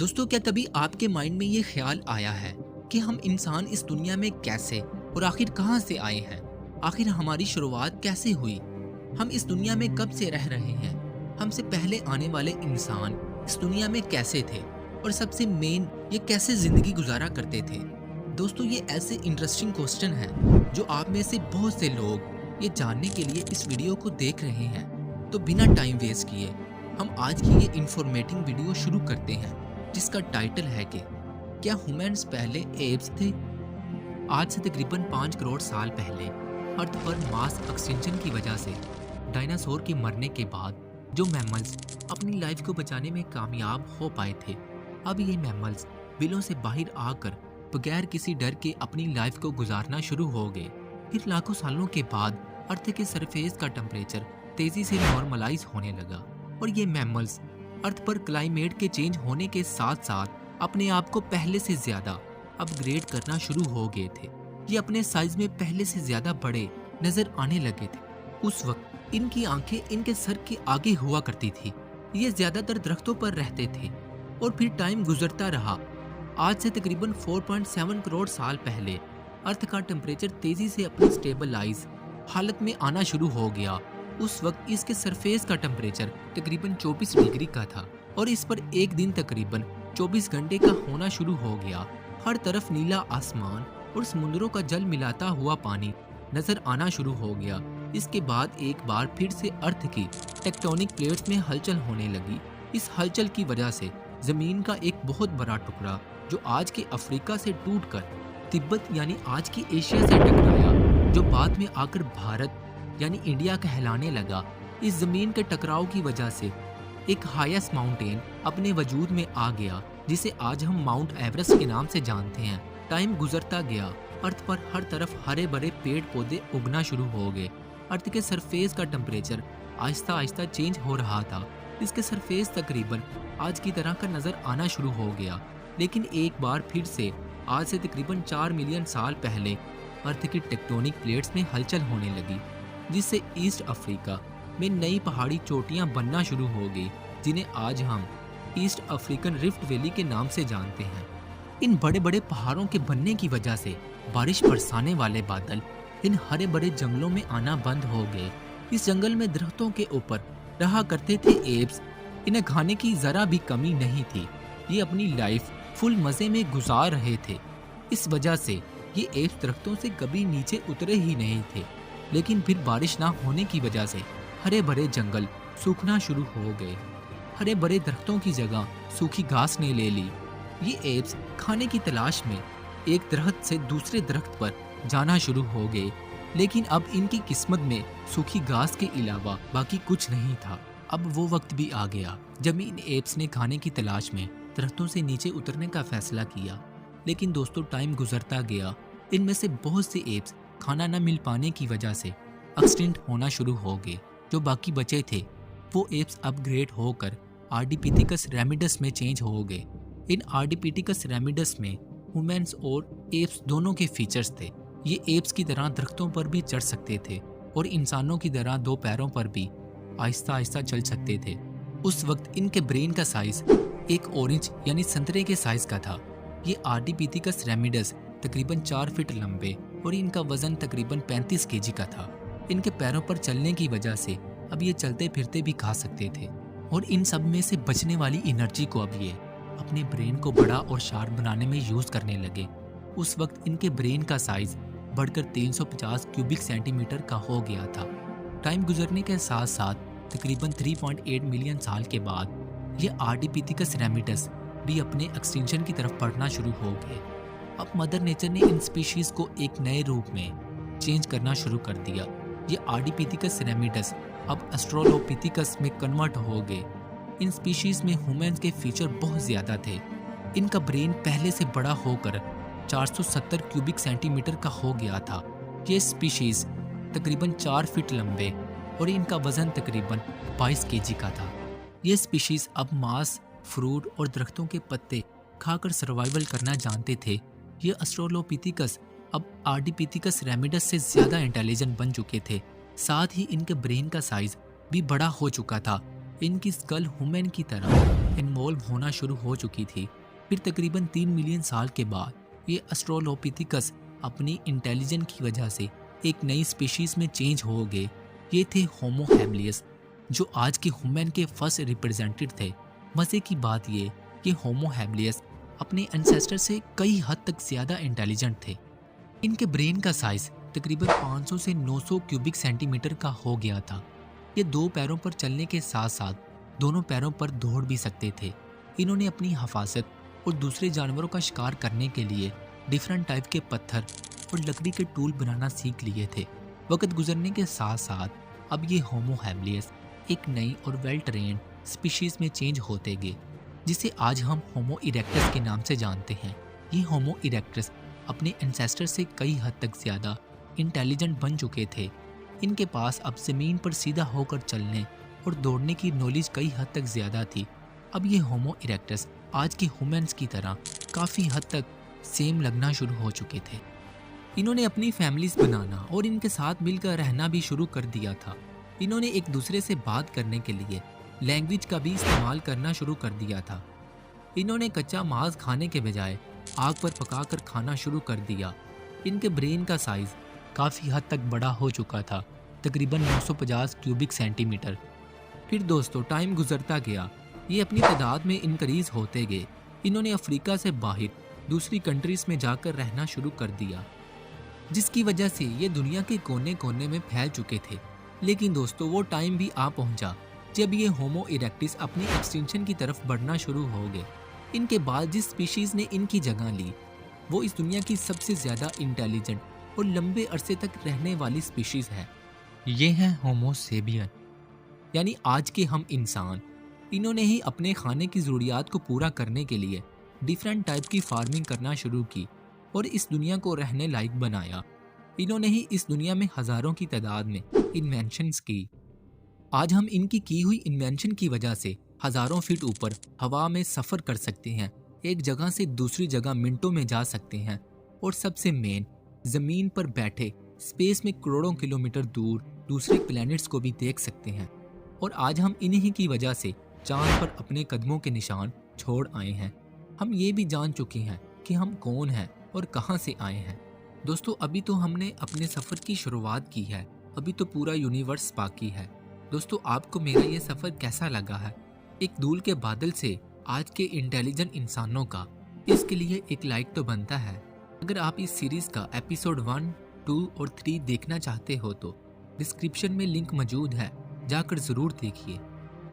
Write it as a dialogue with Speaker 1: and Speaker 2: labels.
Speaker 1: दोस्तों, क्या कभी आपके माइंड में ये ख्याल आया है कि हम इंसान इस दुनिया में कैसे और आखिर कहाँ से आए हैं? आखिर हमारी शुरुआत कैसे हुई? हम इस दुनिया में कब से रह रहे हैं? हमसे पहले आने वाले इंसान इस दुनिया में कैसे थे? और सबसे मेन, ये कैसे जिंदगी गुजारा करते थे? दोस्तों, ये ऐसे इंटरेस्टिंग क्वेश्चन हैं जो आप में से बहुत से लोग ये जानने के लिए इस वीडियो को देख रहे हैं। तो बिना टाइम वेस्ट किए हम आज की ये इंफॉर्मेटिव वीडियो शुरू करते हैं, जिसका टाइटल है कि क्या ह्यूमंस पहले एप्स थे? आज से तकरीबन 5 करोड़ साल पहले अर्थ पर मास एक्सटिंक्शन की वजह से डायनासोर के मरने के बाद जो मैमल्स अपनी लाइफ को बचाने में कामयाब हो पाए थे, अब ये मैमल्स बिलों से बाहर आकर बगैर किसी डर के अपनी लाइफ को गुजारना शुरू हो गए। फिर लाखों सालों के बाद अर्थ के सरफेस का टेम्परेचर तेजी से नॉर्मलाइज होने लगा और ये मैमल्स अर्थ पर क्लाइमेट के चेंज होने के साथ साथ अपने आप को पहले से ज्यादा अपग्रेड करना शुरू हो गए थे। ये अपने साइज में पहले से ज्यादा बड़े नजर आने लगे थे। उस वक्त इनकी आंखें इनके सर के आगे हुआ करती थी। ये ज्यादातर दरख्तों पर रहते थे और फिर टाइम गुजरता रहा। आज से तकरीबन 4.7 करोड़ साल पहले अर्थ का टेम्परेचर तेजी से अपनी स्टेबलाइज हालत में आना शुरू हो गया। उस वक्त इसके सरफेस का टेम्परेचर तकरीबन 24 डिग्री का था और इस पर एक दिन तकरीबन 24 घंटे का होना शुरू हो गया। हर तरफ नीला आसमान और समुद्रों का जल मिलाता हुआ पानी नजर आना शुरू हो गया। इसके बाद एक बार फिर से अर्थ की टेक्टोनिक प्लेट्स में हलचल होने लगी। इस हलचल की वजह से जमीन का एक बहुत बड़ा टुकड़ा जो आज के अफ्रीका से टूटकर तिब्बत यानी आज की एशिया से टकराया, जो बाद में आकर भारत यानी इंडिया कहलाने लगा। इस जमीन के टकराव की वजह से एक हाईएस्ट माउंटेन अपने वजूद में आ गया, जिसे आज हम माउंट एवरेस्ट के नाम से जानते हैं। टाइम गुजरता गया, अर्थ पर हर तरफ हरे भरे पेड़ पौधे उगना शुरू हो गए। अर्थ के सरफेस का टेम्परेचर आहिस्ता आहिस्ता चेंज हो रहा था। इसके सरफेस तकरीबन आज की तरह का नजर आना शुरू हो गया। लेकिन एक बार फिर से आज से तकरीबन 4 मिलियन साल पहले अर्थ की टेक्टोनिक प्लेट्स में हलचल होने लगी, जिससे ईस्ट अफ्रीका में नई पहाड़ी चोटियां बनना शुरू हो गई, जिन्हें आज हम ईस्ट अफ्रीकन रिफ्ट वैली के नाम से जानते हैं। इन बड़े बड़े पहाड़ों के बनने की वजह से बारिश बरसाने वाले बादल इन हरे भरे जंगलों में आना बंद हो गए। इस जंगल में दरख्तों के ऊपर रहा करते थे एप्स। इन्हें खाने की जरा भी कमी नहीं थी। ये अपनी लाइफ फुल मजे में गुजार रहे थे। इस वजह से ये एप्स दरख्तों से कभी नीचे उतरे ही नहीं थे। लेकिन फिर बारिश ना होने की वजह से हरे भरे जंगल सूखना शुरू हो गए। हरे भरे दरख्तों की जगह सूखी घास ने ले ली। ये एप्स खाने की तलाश में एक दरख्त से दूसरे दरख्त पर जाना शुरू हो गए, लेकिन अब इनकी किस्मत में सूखी घास के अलावा बाकी कुछ नहीं था। अब वो वक्त भी आ गया जब इन एप्स ने खाने की तलाश में दरख्तों से नीचे उतरने का फैसला किया। लेकिन दोस्तों, टाइम गुजरता गया। इनमें से बहुत से एप्स खाना न मिल पाने की वजह से एक्सटिंक्ट होना शुरू हो गए। जो बाकी बचे थे वो एप्स अपग्रेड होकर आर्डिपिथिकस रेमिडस में चेंज हो गए। इन आर्डिपिथिकस रेमिडस में ह्यूमंस और एप्स दोनों के फीचर्स थे। ये एप्स की तरह दरख्तों पर भी चढ़ सकते थे और इंसानों की तरह 2 पैरों पर भी आहिस्ता आहिस्ता चल सकते थे। उस वक्त इनके ब्रेन का साइज एक ऑरेंज यानी संतरे के साइज का था। ये आर्डिपिथिकस रेमिडस तकरीबन 4 फीट लंबे और इनका वजन तकरीबन 35 केजी का था। इनके पैरों पर चलने की वजह से अब ये चलते फिरते भी खा सकते थे और इन सब में से बचने वाली एनर्जी को अब ये अपने ब्रेन को बड़ा और शार्प बनाने में यूज करने लगे। उस वक्त इनके ब्रेन का साइज बढ़कर 350 क्यूबिक सेंटीमीटर का हो गया था। टाइम गुजरने के साथ साथ तकरीबन 3.8 मिलियन साल के बाद ये आर्डिपिथिकस रेमिडस भी अपने एक्सटिंक्शन की तरफ बढ़ना शुरू हो गए। अब मदर नेचर ने इन स्पीशीज को एक नए रूप में चेंज करना शुरू कर दिया। ये आर्डिपिथिकस रेमिडस अब ऑस्ट्रेलोपिथिकस में कन्वर्ट हो गए। इन स्पीशीज में ह्यूमंस के फीचर बहुत ज्यादा थे। इनका ब्रेन पहले से बड़ा होकर 470 क्यूबिक सेंटीमीटर का हो गया था। ये स्पीशीज तकरीबन 4 फीट लंबे और इनका वजन तकरीबन 22 केजी का था। ये स्पीशीज अब मांस, फ्रूट और दरख्तों के पत्ते खाकर सर्वाइवल करना जानते थे। ये ऑस्ट्रेलोपिथिकस अब आर्डिपिथिकस रेमिडस से ज्यादा इंटेलिजेंट बन चुके थे। साथ ही इनके ब्रेन का साइज भी बड़ा हो चुका था। इनकी स्कल ह्यूमन की तरह इन्वॉल्व होना शुरू हो चुकी थी। फिर तकरीबन 3 मिलियन साल के बाद ये ऑस्ट्रेलोपिथेकस अपनी इंटेलिजेंस की वजह से एक नई स्पीशीज में चेंज हो गए। ये थे होमो हैबिलियस, जो आज के ह्यूमन के फर्स्ट रिप्रेजेंटेटिव थे। मज़े की बात ये कि होमो हैबिलियस अपने एंसेस्टर से कई हद तक ज़्यादा इंटेलिजेंट थे। इनके ब्रेन का साइज तकरीबन 500 से 900 क्यूबिक सेंटीमीटर का हो गया था। ये 2 पैरों पर चलने के साथ साथ दोनों पैरों पर दौड़ भी सकते थे। इन्होंने अपनी हिफाजत और दूसरे जानवरों का शिकार करने के लिए डिफरेंट टाइप के पत्थर और लकड़ी के टूल बनाना सीख लिए थे। वक्त गुजरने के साथ साथ अब ये होमो हैबिलियस एक नई और वेल ट्रेन्ड स्पीशीज में चेंज होते गए, जिसे आज हम होमो इरेक्टस के नाम से जानते हैं। ये होमो इरेक्टस अपने एंसेस्टर से कई हद तक ज़्यादा इंटेलिजेंट बन चुके थे। इनके पास अब ज़मीन पर सीधा होकर चलने और दौड़ने की नॉलेज कई हद तक ज़्यादा थी। अब ये होमो इरेक्टस आज के ह्यूमन्स की तरह काफ़ी हद तक सेम लगना शुरू हो चुके थे। इन्होंने अपनी फैमिलीज बनाना और इनके साथ मिलकर रहना भी शुरू कर दिया था। इन्होंने एक दूसरे से बात करने के लिए लैंग्वेज का भी इस्तेमाल करना शुरू कर दिया था। इन्होंने कच्चा मांस खाने के बजाय आग पर पकाकर खाना शुरू कर दिया। इनके ब्रेन का साइज काफ़ी हद तक बड़ा हो चुका था, तकरीबन 950 क्यूबिक सेंटीमीटर। फिर दोस्तों टाइम गुजरता गया, ये अपनी तादाद में इंक्रीज होते गए। इन्होंने अफ्रीका से बाहर दूसरी कंट्रीज में जाकर रहना शुरू कर दिया, जिसकी वजह से ये दुनिया के कोने कोने में फैल चुके थे। लेकिन दोस्तों वो टाइम भी आ पहुंचा जब ये होमो इरेक्टिस अपनी एक्सटिंक्शन की तरफ बढ़ना शुरू हो गए। इनके बाद जिस स्पीशीज़ ने इनकी जगह ली वो इस दुनिया की सबसे ज़्यादा इंटेलिजेंट और लंबे अरसे तक रहने वाली स्पीशीज़ है। ये है होमो सेपियन, यानी आज के हम इंसान। इन्होंने ही अपने खाने की ज़रूरियात को पूरा करने के लिए डिफरेंट टाइप की फार्मिंग करना शुरू की और इस दुनिया को रहने लायक बनाया। इन्होंने ही इस दुनिया में हज़ारों की तादाद में इन्वेंशंस की। आज हम इनकी की हुई इन्वेंशन की वजह से हज़ारों फीट ऊपर हवा में सफ़र कर सकते हैं, एक जगह से दूसरी जगह मिनटों में जा सकते हैं, और सबसे मेन ज़मीन पर बैठे स्पेस में करोड़ों किलोमीटर दूर दूसरे प्लैनेट्स को भी देख सकते हैं। और आज हम इन्हीं की वजह से चांद पर अपने कदमों के निशान छोड़ आए हैं। हम ये भी जान चुके हैं कि हम कौन हैं और कहाँ से आए हैं। दोस्तों अभी तो हमने अपने सफ़र की शुरुआत की है, अभी तो पूरा यूनिवर्स बाकी है। दोस्तों आपको मेरा ये सफ़र कैसा लगा है? एक धूल के बादल से आज के इंटेलिजेंट इंसानों का, इसके लिए एक लाइक तो बनता है। अगर आप इस सीरीज़ का एपिसोड 1, 2 और 3 देखना चाहते हो तो डिस्क्रिप्शन में लिंक मौजूद है, जाकर ज़रूर देखिए।